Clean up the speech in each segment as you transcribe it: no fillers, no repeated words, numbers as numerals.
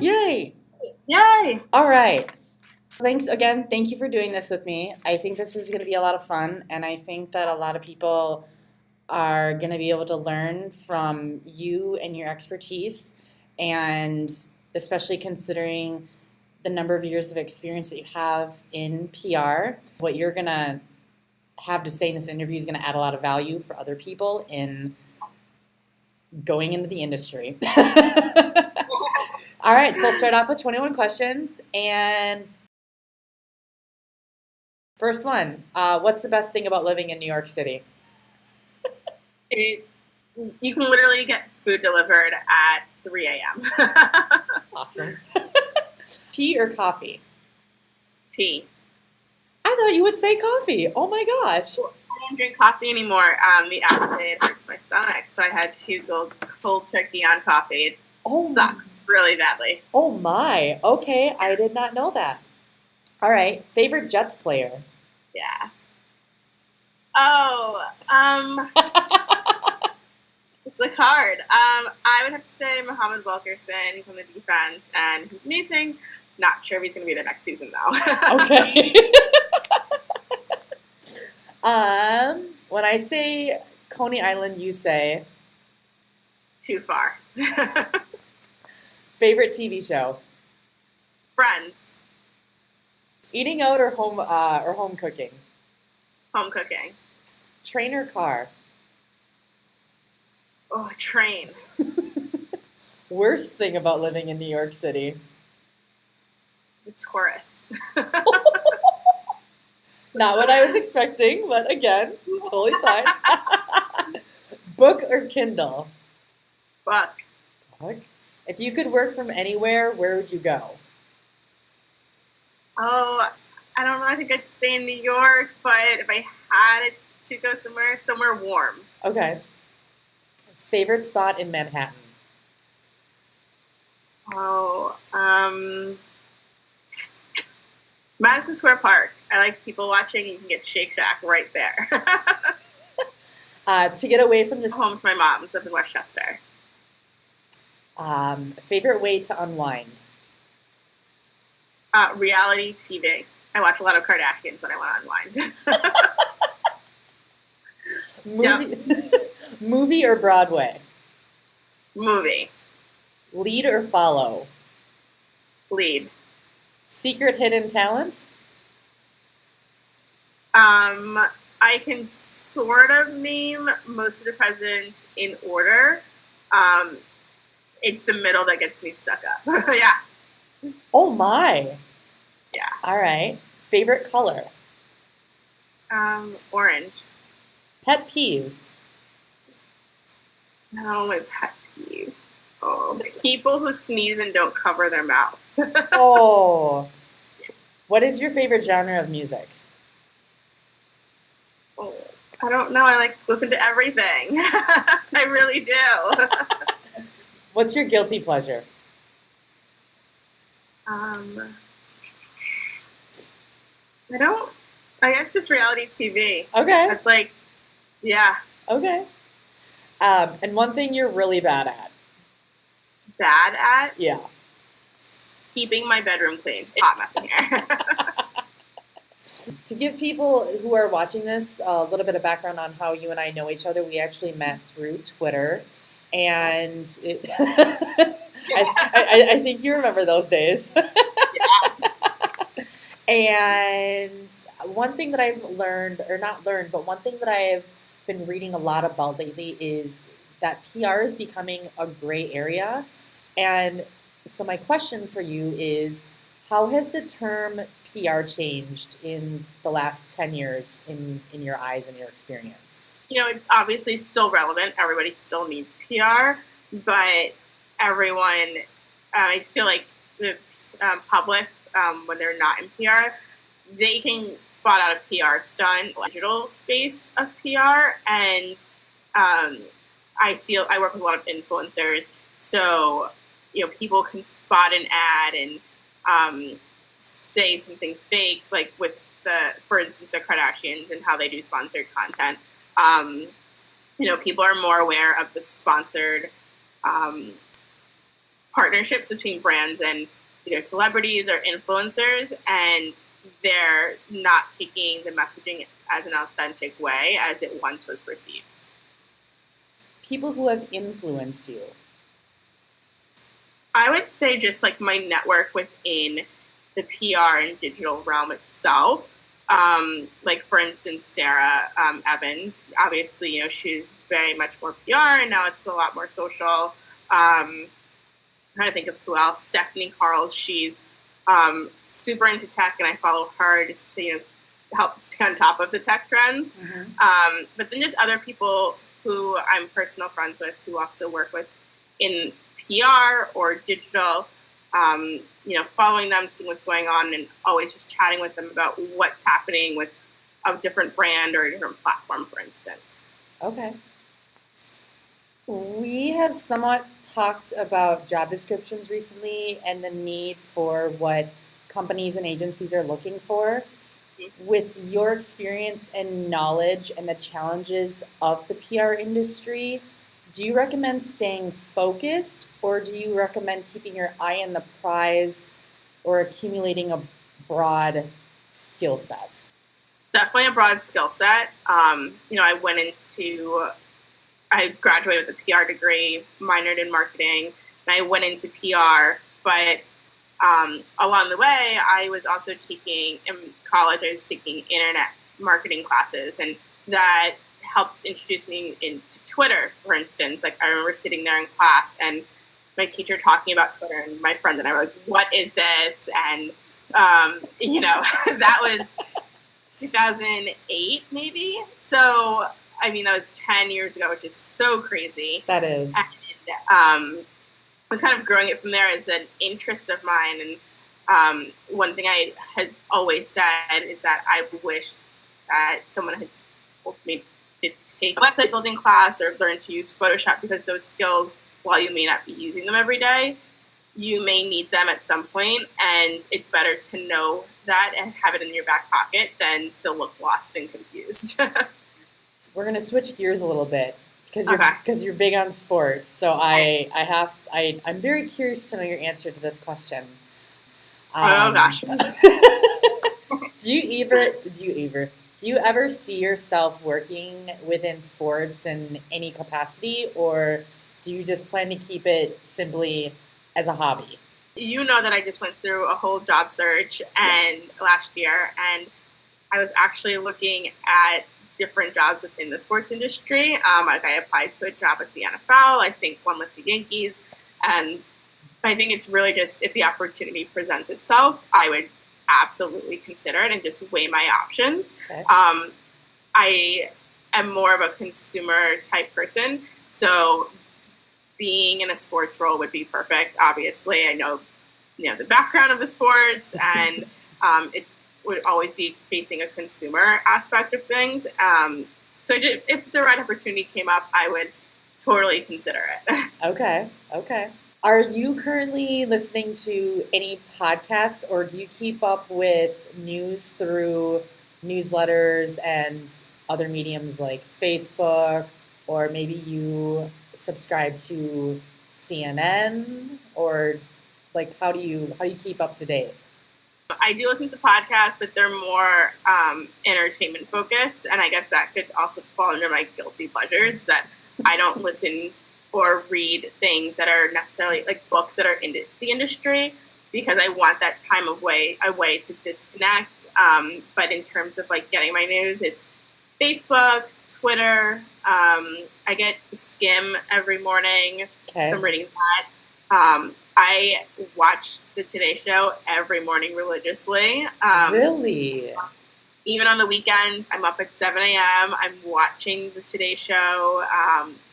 Yay! Yay! All right. Thanks again. Thank you for doing this with me. I think this is going to be a lot of fun, and I think that a lot of people are going to be able to learn from you and your expertise, and especially considering the number of years of experience that you have in PR. What you're going to have to say in this interview is going to add a lot of value for other people in going into the industry. All right, so I'll start off with 21 questions. And first one, what's the best thing about living in New York City? You can literally get food delivered at 3 a.m. Awesome. Tea or coffee? Tea. I thought you would say coffee. Oh my gosh. I don't drink coffee anymore. The acid hurts my stomach, so I had to go cold turkey on coffee. It sucks really badly. Oh my. Okay, I did not know that. All right, favorite Jets player? Yeah. Oh, it's like hard. I would have to say Muhammad Wilkerson. He's on the defense, and he's amazing. Not sure if he's going to be there next season, though. Okay. When I say Coney Island, you say? Too far. Favorite TV show? Friends. Eating out or home cooking? Home cooking. Train or car? Oh, train. Worst thing about living in New York City? The tourists. Not what I was expecting, but again, totally fine. Book or Kindle? Book. Book. If you could work from anywhere, where would you go? Oh, I don't know. I think I'd stay in New York, but if I had to go somewhere warm. Okay. Favorite spot in Manhattan? Oh, Madison Square Park. I like people watching. You can get Shake Shack right there. To get away from this... Home with my mom's up in Westchester. Favorite way to unwind? Reality TV. I watch a lot of Kardashians when I want to unwind. Movie or Broadway? Movie. Lead or follow? Lead. Secret hidden talent? I can sort of name most of the presidents in order. It's the middle that gets me stuck up. Yeah. Oh my. Yeah. All right. Favorite color? Orange. Pet peeve? No, my pet peeve. Oh, people who sneeze and don't cover their mouth. Oh. What is your favorite genre of music? Oh, I don't know. I listen to everything. I really do. What's your guilty pleasure? I guess just reality TV. Okay. It's yeah. Okay. And one thing you're really bad at? Bad at? Yeah. Keeping my bedroom clean. It's hot mess in here. To give people who are watching this a little bit of background on how you and I know each other, we actually met through Twitter. And I think you remember those days. Yeah. And one thing that I've learned, or not learned, but one thing that I've been reading a lot about lately is that PR is becoming a gray area. And so my question for you is, how has the term PR changed in the last 10 years in your eyes and your experience? It's obviously still relevant. Everybody still needs PR, but everyone, I feel like the public, when they're not in PR, they can spot out a PR stunt, digital space of PR, and I work with a lot of influencers, so people can spot an ad and say some things fake, like with for instance, the Kardashians and how they do sponsored content. People are more aware of the sponsored partnerships between brands and either celebrities or influencers, and they're not taking the messaging as an authentic way as it once was perceived. People who have influenced you. I would say just like my network within the PR and digital realm itself. Like for instance, Sarah Evans, obviously, she's very much more PR and now it's a lot more social. I'm trying to think of who else. Stephanie Carls, she's super into tech and I follow her just to, help stay on top of the tech trends. Mm-hmm. But then just other people who I'm personal friends with who also work with in PR or digital, following them, seeing what's going on, and always just chatting with them about what's happening with a different brand or a different platform, for instance. Okay. We have somewhat talked about job descriptions recently and the need for what companies and agencies are looking for. Mm-hmm. With your experience and knowledge and the challenges of the PR industry, do you recommend staying focused or do you recommend keeping your eye on the prize or accumulating a broad skill set? Definitely a broad skill set. I graduated with a PR degree, minored in marketing, and I went into PR, but along the way, I was also taking, in college, I was taking internet marketing classes, and that helped introduce me into Twitter, for instance. Like, I remember sitting there in class and my teacher talking about Twitter, and my friend and I were like, what is this? And, that was 2008, maybe. So, that was 10 years ago, which is so crazy. That is. And, I was kind of growing it from there as an interest of mine. And one thing I had always said is that I wished that someone had told me to take a website building class or learn to use Photoshop, because those skills, while you may not be using them every day, you may need them at some point, and it's better to know that and have it in your back pocket than to look lost and confused. We're going to switch gears a little bit. Because you're big on sports, so I'm very curious to know your answer to this question. Oh gosh. Do you ever see yourself working within sports in any capacity, or do you just plan to keep it simply as a hobby? You know that I just went through a whole job search last year, and I was actually looking at different jobs within the sports industry. I applied to a job at the NFL, I think one with the Yankees, and I think it's really just, if the opportunity presents itself, I would absolutely consider it and just weigh my options. Okay. I am more of a consumer type person, so being in a sports role would be perfect. Obviously, I know the background of the sports, and it would always be facing a consumer aspect of things. So if the right opportunity came up, I would totally consider it. Okay. Are you currently listening to any podcasts, or do you keep up with news through newsletters and other mediums like Facebook, or maybe you subscribe to CNN, or like how do you keep up to date? I do listen to podcasts, but they're more entertainment focused, and I guess that could also fall under my guilty pleasures, that I don't listen or read things that are necessarily like books that are in the industry, because I want that time a way to disconnect. But in terms of like getting my news, it's Facebook, Twitter. I get the Skim every morning. Okay. I'm reading that. I watch the Today Show every morning religiously. Really? Even on the weekends, I'm up at 7 a.m. I'm watching the Today Show.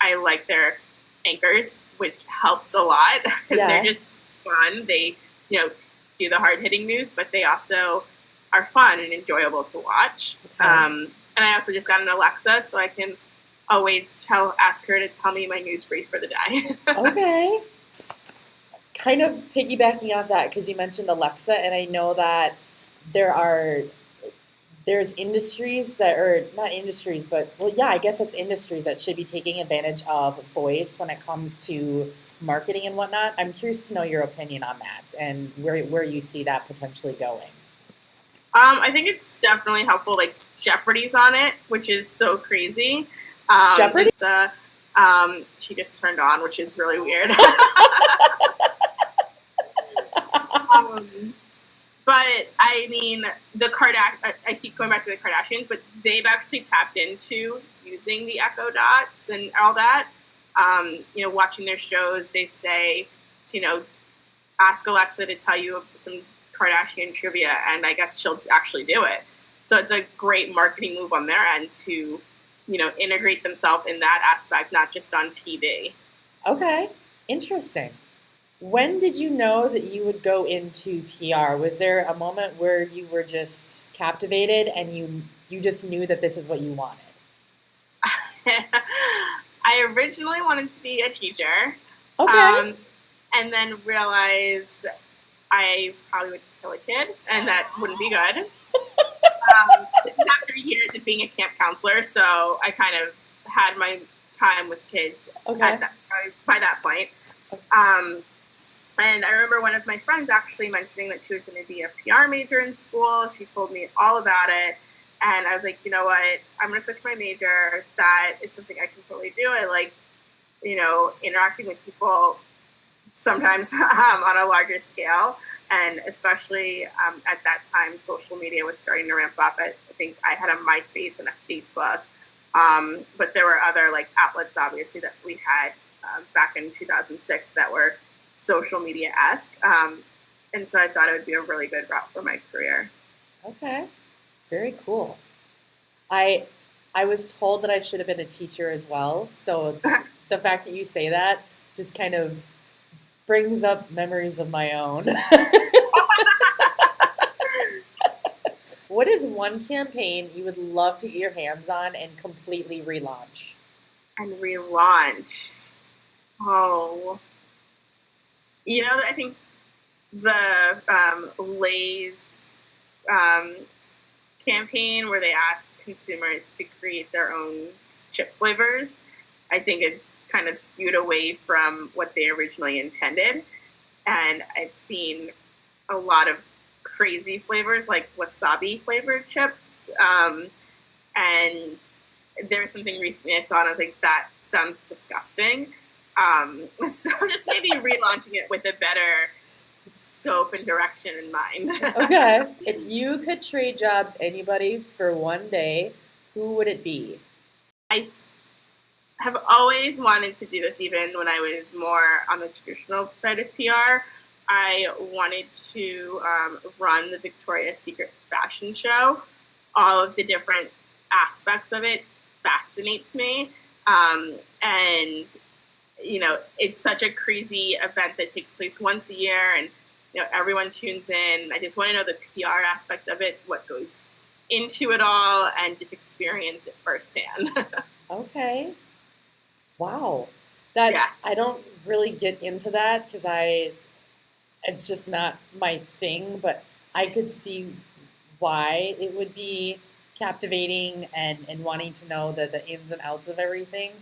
I like their anchors, which helps a lot because they're just fun. They, do the hard-hitting news, but they also are fun and enjoyable to watch. Okay. And I also just got an Alexa, so I can always ask her to tell me my news brief for the day. Okay. Kind of piggybacking off that, because you mentioned Alexa, and I know that there are there's industries that are not industries, but well, yeah, I guess it's industries that should be taking advantage of voice when it comes to marketing and whatnot. I'm curious to know your opinion on that and where you see that potentially going. I think it's definitely helpful. Like Jeopardy's on it, which is so crazy. Jeopardy? She just turned on, which is really weird. But I mean, I keep going back to the Kardashians, but they've actually tapped into using the Echo Dots and all that. Watching their shows, they say, to, ask Alexa to tell you some Kardashian trivia, and I guess she'll actually do it. So it's a great marketing move on their end to, integrate themselves in that aspect, not just on TV. Okay, interesting. When did you know that you would go into PR? Was there a moment where you were just captivated and you just knew that this is what you wanted? I originally wanted to be a teacher. Okay. And then realized I probably would kill a kid, and that wouldn't be good. This is after years of being a camp counselor, so I kind of had my time with kids by that point. And I remember one of my friends actually mentioning that she was going to be a PR major in school. She told me all about it. And I was like, you know what? I'm going to switch my major. That is something I can totally do. I like, interacting with people sometimes on a larger scale. And especially at that time, social media was starting to ramp up. I think I had a MySpace and a Facebook. But there were other outlets, obviously, that we had back in 2006 that were social media-esque. And so I thought it would be a really good route for my career. Okay. Very cool. I was told that I should have been a teacher as well. So the fact that you say that just kind of brings up memories of my own. What is one campaign you would love to get your hands on and completely relaunch? And relaunch. Oh. I think the Lay's campaign where they ask consumers to create their own chip flavors, I think it's kind of skewed away from what they originally intended. And I've seen a lot of crazy flavors like wasabi flavored chips. And there's something recently I saw and I was like, that sounds disgusting. So just maybe relaunching it with a better scope and direction in mind. Okay. If you could trade jobs anybody for one day, who would it be? I have always wanted to do this even when I was more on the traditional side of PR. I wanted to run the Victoria's Secret fashion show. All of the different aspects of it fascinates me. And it's such a crazy event that takes place once a year and, everyone tunes in. I just want to know the PR aspect of it, what goes into it all, and just experience it firsthand. Okay. Wow. I don't really get into that because it's just not my thing, but I could see why it would be captivating and wanting to know the ins and outs of everything.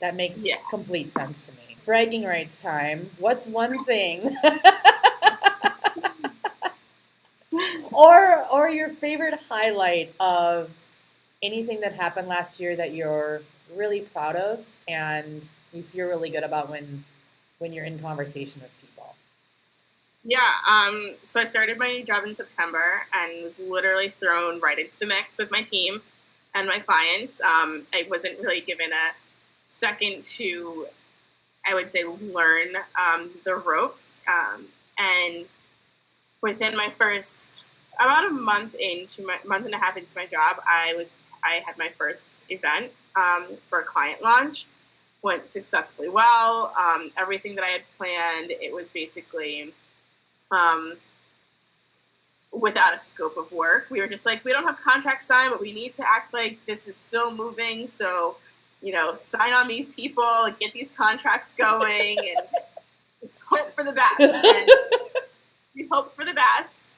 That makes complete sense to me. Bragging rights time. What's one thing or your favorite highlight of anything that happened last year that you're really proud of and you feel really good about when you're in conversation with people? Yeah, so I started my new job in September and was literally thrown right into the mix with my team and my clients. I wasn't really given a second to, I would say, learn the ropes. And within my first, about a month and a half into my job, I had my first event for a client launch. Went successfully well. Everything that I had planned, it was basically without a scope of work. We were just like, we don't have contracts signed, but we need to act like this is still moving. So, sign on these people, get these contracts going, and just hope for the best. And we hoped for the best.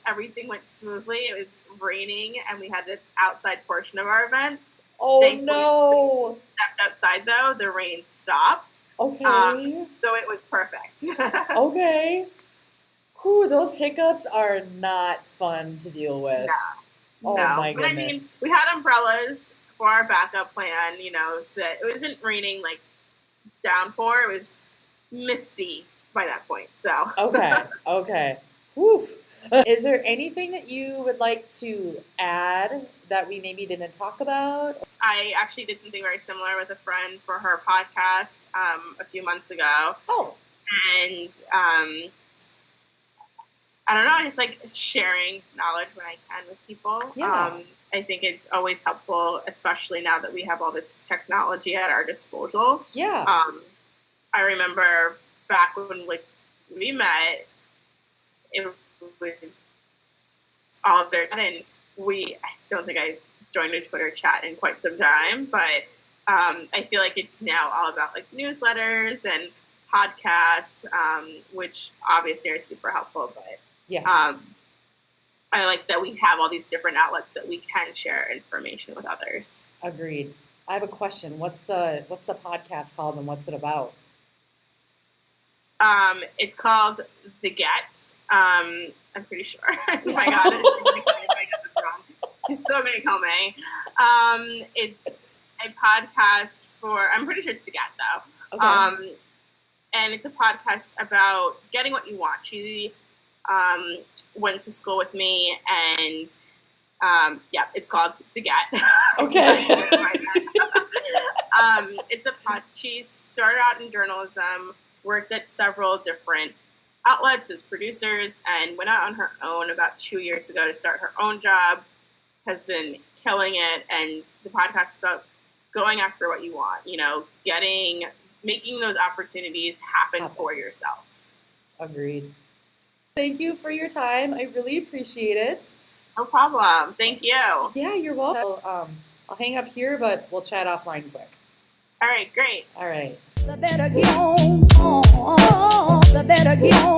everything went smoothly. It was raining, and we had an outside portion of our event. Oh, Thankfully, no. we stepped outside, though. The rain stopped. Okay. So it was perfect. Okay. Whew, those hiccups are not fun to deal with. No. Oh, No. my But I goodness. mean, we had umbrellas for our backup plan, so that it wasn't raining like downpour. It was misty by that point. So Okay. Whew. Is there anything that you would like to add that we maybe didn't talk about? I actually did something very similar with a friend for her podcast a few months ago. Oh. And I don't know, I just like sharing knowledge when I can with people. Yeah. I think it's always helpful, especially now that we have all this technology at our disposal. Yeah. I remember back when we met, it was all there, and I don't think I joined a Twitter chat in quite some time, but I feel like it's now all about like newsletters and podcasts, which obviously are super helpful, but Yes. I like that we have all these different outlets that we can share information with others. Agreed. I have a question. What's the podcast called and what's it about? It's called The Get. I'm pretty sure. Oh my God. If I get this wrong. He's still going to kill me. It's a podcast I'm pretty sure it's The Get, though. Okay. And it's a podcast about getting what you want. She went to school with me, and it's called The Get. Okay. She started out in journalism, worked at several different outlets as producers, and went out on her own about 2 years ago to start her own job. Has been killing it, and the podcast is about going after what you want. Making those opportunities happen for yourself. Agreed. Thank you for your time. I really appreciate it. No problem. Thank you. Yeah, you're welcome. I'll hang up here, but we'll chat offline quick. All right, great. All right. The better get on, the better get on.